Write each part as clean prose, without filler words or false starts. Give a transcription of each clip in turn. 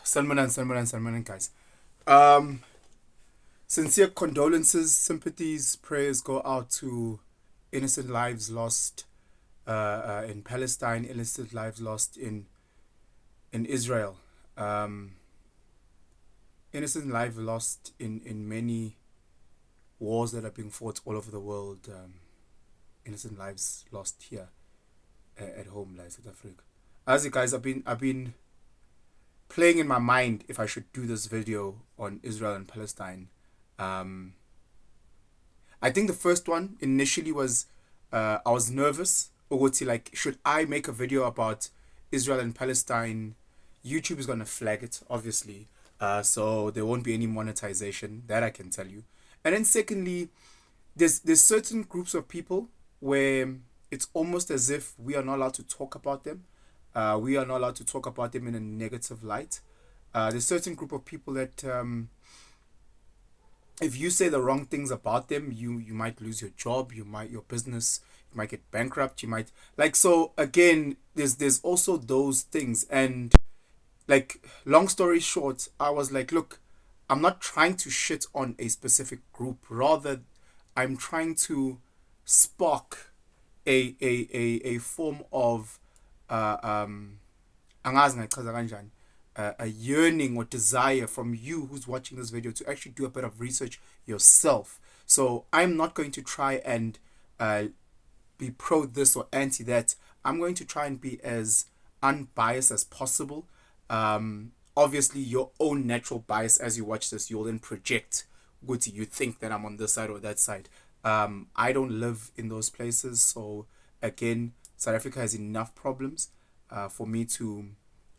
Salmanan, guys. Um, Sincere condolences, sympathies, prayers go out to innocent lives lost in Palestine, innocent lives lost in Israel, um, innocent lives lost in many wars that are being fought all over the world, innocent lives lost here at home, like South Africa. As you guys, I've been playing in my mind if I should do this video on Israel and Palestine. Um, I think the first one initially was I was nervous. Ogoti, like, should I make a video about Israel and Palestine? YouTube is gonna flag it, obviously. So there won't be any monetization. That I can tell you. And then secondly, there's certain groups of people where it's almost as if we are not allowed to talk about them. We are not allowed to talk about them in a negative light. There's certain group of people that if you say the wrong things about them, you might lose your job, your business, you might get bankrupt, you might, like, so again, there's also those things. And like, long story short, I was like, look, I'm not trying to shit on a specific group, rather I'm trying to spark a form of angazi ngayichaza kanjani, a yearning or desire from you who's watching this video to actually do a bit of research yourself. So I'm not going to try and uh, be pro this or anti that. I'm going to try and be as unbiased as possible. Obviously, your own natural bias as you watch this, you'll then project what you think that I'm on this side or that side. I don't live in those places, so again, South Africa has enough problems for me to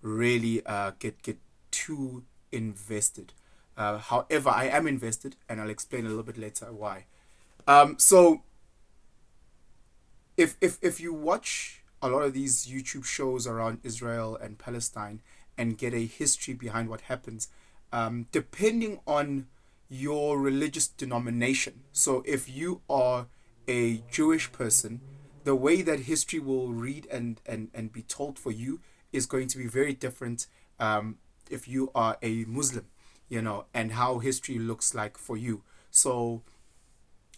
really get too invested. However, I am invested, and I'll explain a little bit later why. So if you watch a lot of these YouTube shows around Israel and Palestine and get a history behind what happens, depending on your religious denomination. So if you are a Jewish person, the way that history will read and be told for you is going to be very different if you are a Muslim, and how history looks like for you. So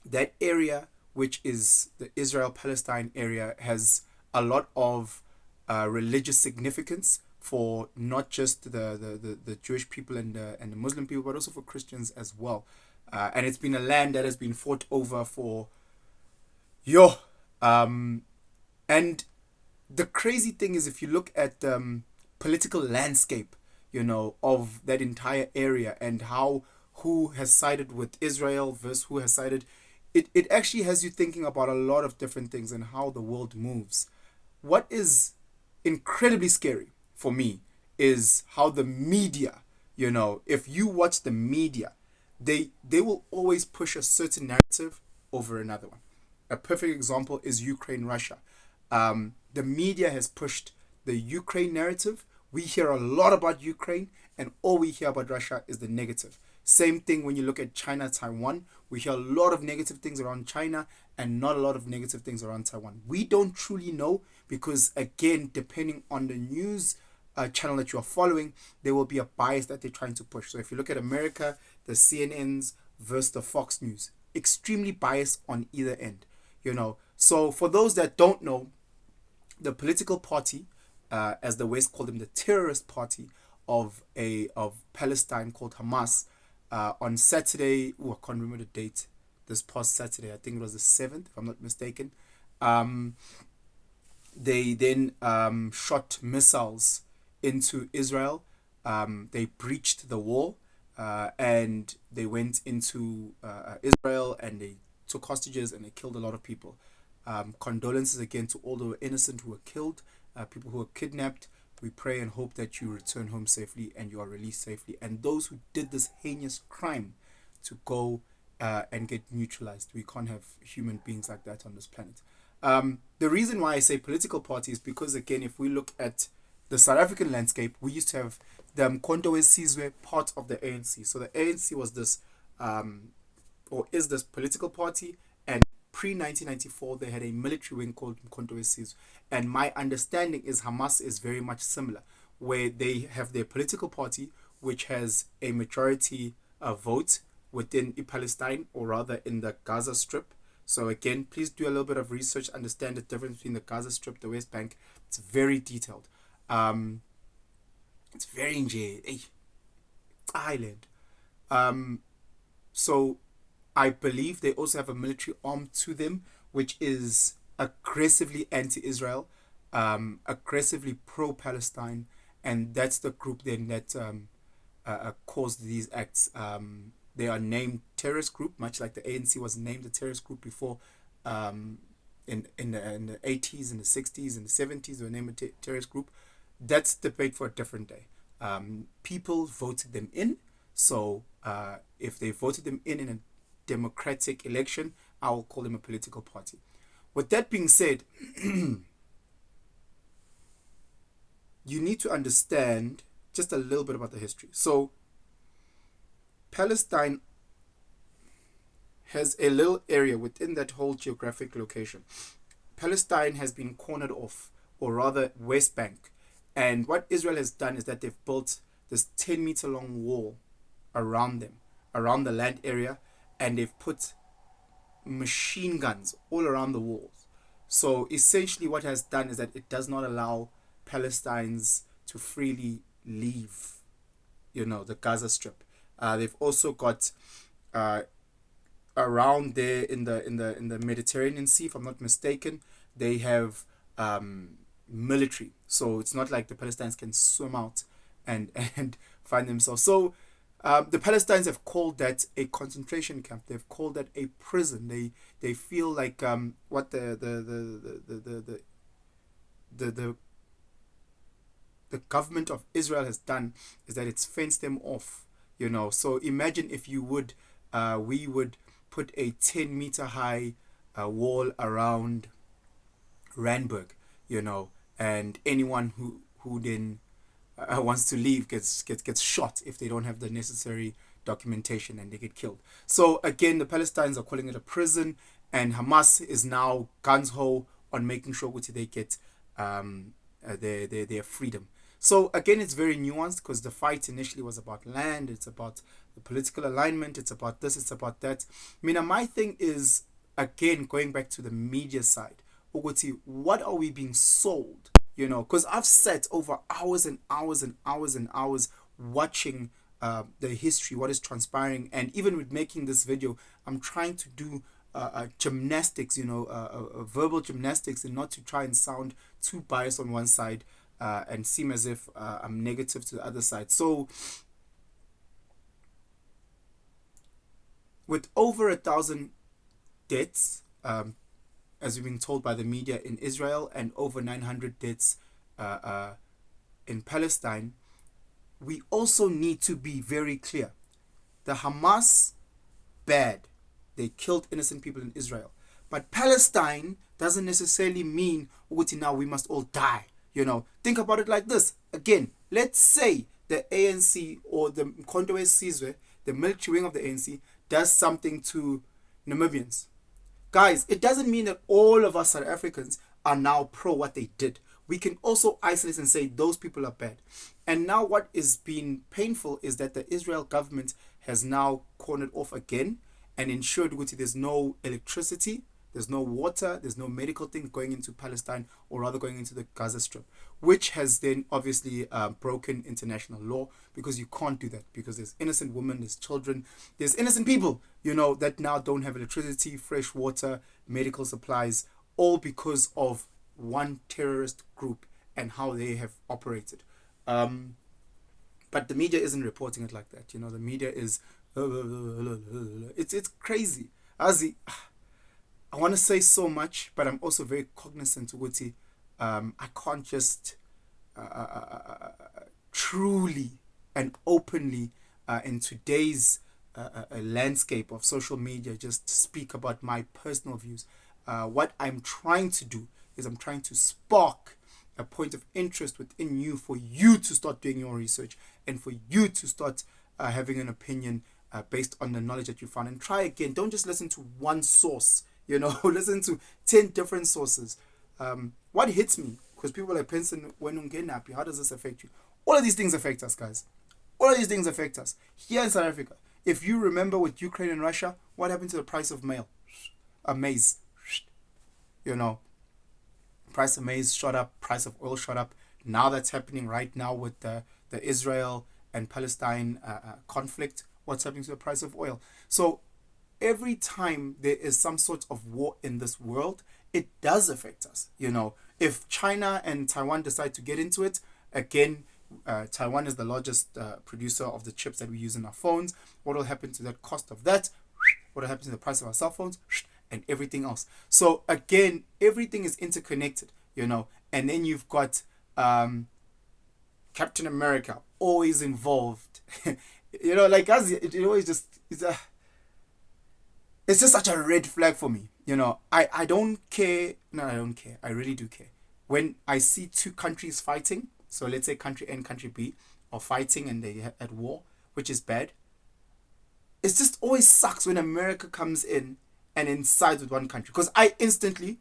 that area, which is the Israel Palestine area, has a lot of religious significance for not just the Jewish people and the Muslim people, but also for Christians as well. And it's been a land that has been fought over for yo. And the crazy thing is, if you look at the political landscape, of that entire area and how who has sided with Israel versus who has sided, it actually has you thinking about a lot of different things and how the world moves. What is incredibly scary for me is how the media, if you watch the media, they will always push a certain narrative over another one. A perfect example is Ukraine Russia. The media has pushed the Ukraine narrative. We hear a lot about Ukraine, and all we hear about Russia is the negative. Same thing when you look at China, Taiwan. We hear a lot of negative things around China and not a lot of negative things around Taiwan. We don't truly know because, again, depending on the news channel that you are following, there will be a bias that they're trying to push. So if you look at America, the CNNs versus the Fox News, extremely biased on either end. So for those that don't know, the political party, as the West called them, the terrorist party of Palestine, called Hamas, on Saturday, I can't remember the date, this past Saturday, I think it was the 7th, if I'm not mistaken, they then shot missiles into Israel. They breached the wall, and they went into Israel, and they took hostages and they killed a lot of people. Condolences again to all the innocent who were killed, people who were kidnapped. We pray and hope that you return home safely and you are released safely. And those who did this heinous crime to go and get neutralized. We can't have human beings like that on this planet. The reason why I say political party is because, again, if we look at the South African landscape, we used to have the Mkhonto weSizwe, part of the ANC. So the ANC was this, or is this political party, and pre-1994 they had a military wing called Mkhonto weSizwe. And my understanding is Hamas is very much similar. where they have their political party, which has a majority vote within Palestine, or rather in the Gaza Strip. So again, please do a little bit of research, understand the difference between the Gaza Strip, the West Bank. It's very detailed. It's very island. So I believe they also have a military arm to them, which is aggressively anti-Israel, aggressively pro-Palestine, and that's the group then that caused these acts. They are named terrorist group, much like the ANC was named a terrorist group before. In the 80s, in the 60s, in the 70s, they were named a terrorist group. That's debate for a different day. People voted them in, so if they voted them in a democratic election, I will call them a political party. With that being said, you need to understand just a little bit about the history. So, Palestine has a little area within that whole geographic location. Palestine has been cornered off, or rather West Bank. And what Israel has done is that they've built this 10-meter long wall around them, around the land area, and they've put machine guns all around the walls. So essentially what it has done is that it does not allow Palestinians to freely leave, the Gaza Strip. They've also got around there in the Mediterranean Sea, if I'm not mistaken, they have military. So it's not like the Palestinians can swim out and find themselves. So the Palestinians have called that a concentration camp. They've called that a prison. They feel like what the government of Israel has done is that it's fenced them off. So imagine if we would put a 10-meter high wall around Randburg, and anyone who then wants to leave gets shot if they don't have the necessary documentation, and they get killed. So again, the Palestinians are calling it a prison, and Hamas is now guns ho on making sure they get their freedom. So again, it's very nuanced, because the fight initially was about land, it's about the political alignment, it's about this, it's about that. My thing is, again, going back to the media side, what are we being sold? Because I've sat over hours and hours and hours and hours watching the history, what is transpiring, and even with making this video, I'm trying to do gymnastics, verbal gymnastics, and not to try and sound too biased on one side and seem as if I'm negative to the other side. So, with over 1,000 deaths, as we've been told by the media in Israel, and over 900 deaths in Palestine, we also need to be very clear. The Hamas, bad. They killed innocent people in Israel. But Palestine doesn't necessarily mean now we must all die. Think about it like this. Again, let's say the ANC or the Mkhonto weSizwe, the military wing of the ANC, does something to Namibians. Guys, it doesn't mean that all of us South Africans are now pro what they did. We can also isolate and say those people are bad. And now what is being painful is that the Israel government has now cornered off again and ensured there's no electricity, there's no water, there's no medical thing going into Palestine, or rather going into the Gaza Strip, which has then obviously broken international law, because you can't do that, because there's innocent women, there's children, there's innocent people, that now don't have electricity, fresh water, medical supplies, all because of one terrorist group and how they have operated. But the media isn't reporting it like that. The media is it's crazy. I want to say so much, but I'm also very cognizant of I can't just truly and openly in today's landscape of social media just speak about my personal views. What I'm trying to do is I'm trying to spark a point of interest within you, for you to start doing your research, and for you to start having an opinion based on the knowledge that you found. And try again. Don't just listen to one source. Listen to 10 different sources. What hits me, Because people are like, Penson, when you get happy, how does this affect you? All of these things affect us, guys. All of these things affect us. Here in South Africa, if you remember with Ukraine and Russia, what happened to the price of maize? You know, price of maize shot up, price of oil shot up. Now that's happening right now with the Israel and Palestine conflict. What's happening to the price of oil? So every time there is some sort of war in this world, it does affect us. You know, if China and Taiwan decide to get into it, again, Taiwan is the largest producer of the chips that we use in our phones. What will happen to that cost of that? What will happen to the price of our cell phones? And everything else. So again, everything is interconnected, you know. And then you've got Captain America always involved. You know, like us, it always just it's just such a red flag for me. You know, I don't care. No, I don't care. I really do care. When I see two countries fighting, so let's say country A and country B are fighting and they're at war, which is bad. It just always sucks when America comes in and then sides with one country. Because I instantly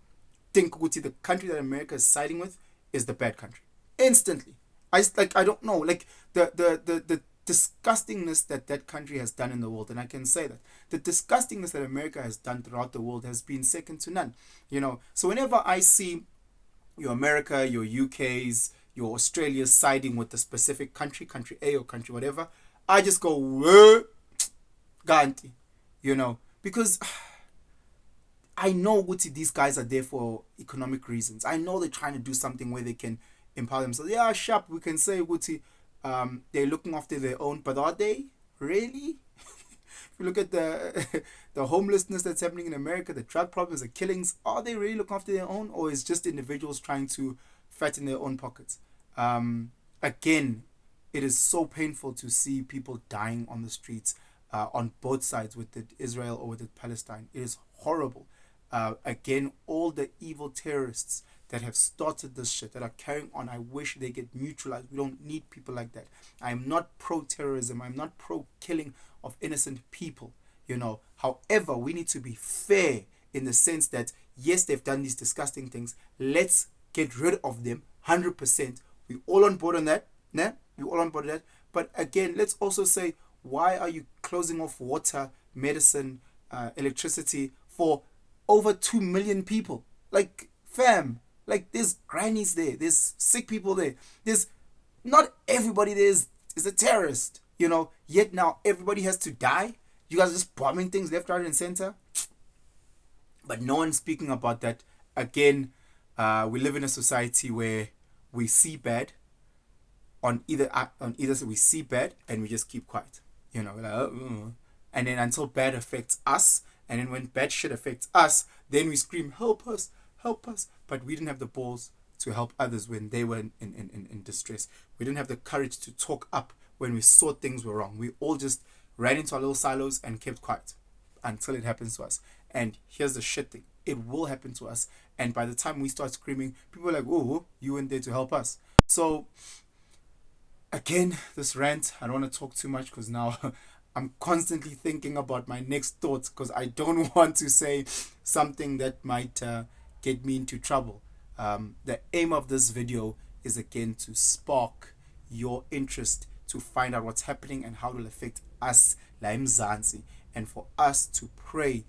think Guti, the country that America is siding with is the bad country. Instantly. I don't know. Like the disgustingness that country has done in the world, and I can say that the disgustingness that America has done throughout the world has been second to none. You know, so whenever I see your America, your UK's, your Australia's siding with the specific country A or country whatever, I just go, Ganti, you know, because I know Guti, these guys are there for economic reasons. I know they're trying to do something where they can empower themselves. Yeah, sharp, we can say Guti, they're looking after their own, but are they really? If you look at the the homelessness that's happening in America, the drug problems, the killings, are they really looking after their own, or is just individuals trying to fatten their own pockets? Again, it is so painful to see people dying on the streets on both sides, with the Israel or with the Palestine. It is horrible. Again, all the evil terrorists that have started this shit, that are carrying on, I wish they get neutralized. We don't need people like that. I'm not pro-terrorism. I'm not pro-killing of innocent people, you know. However, we need to be fair in the sense that, yes, they've done these disgusting things. Let's get rid of them 100%. We all on board on that. Nah? We all on board on that. But again, let's also say, why are you closing off water, medicine, electricity for over 2 million people? Like, fam, like, there's grannies there, there's sick people there, there's not everybody there is a terrorist, you know, yet now everybody has to die. You guys are just bombing things left, right, and center. But no one's speaking about that. Again, we live in a society where we see bad on either side. We see bad and we just keep quiet, you know, like, and then until bad affects us, and then when bad shit affects us, then we scream, help us, help us. But we didn't have the balls to help others when they were in distress. We didn't have the courage to talk up when we saw things were wrong. We all just ran into our little silos and kept quiet until it happens to us. And here's the shit thing. It will happen to us. And by the time we start screaming, people are like, oh, you weren't there to help us. So, again, this rant, I don't want to talk too much because now I'm constantly thinking about my next thoughts, because I don't want to say something that might get me into trouble. The aim of this video is, again, to spark your interest to find out what's happening and how it will affect us, La Mzansi, and for us to pray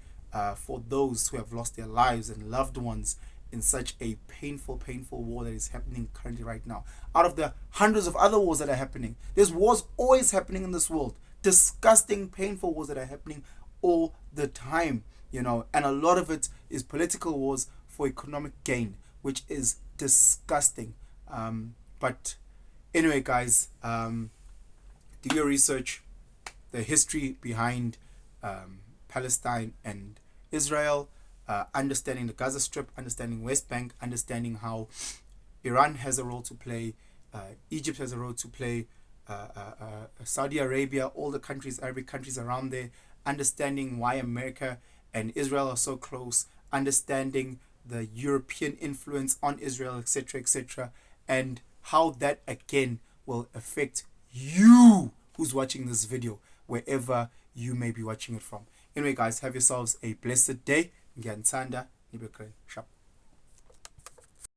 for those who have lost their lives and loved ones in such a painful war that is happening currently right now. Out of the hundreds of other wars that are happening, there's wars always happening in this world. Disgusting, painful wars that are happening all the time, you know, and a lot of it is political wars for economic gain, which is disgusting. But anyway, guys, do your research, the history behind Palestine and Israel, understanding the Gaza Strip, understanding West Bank, understanding how Iran has a role to play, Egypt has a role to play, Saudi Arabia, all the countries, Arabic countries around there, understanding why America and Israel are so close, understanding the European influence on Israel, etc., and how that again will affect you who's watching this video, wherever you may be watching it from. Anyway, guys, have yourselves a blessed day. Ngiyanithanda, nibe sharp.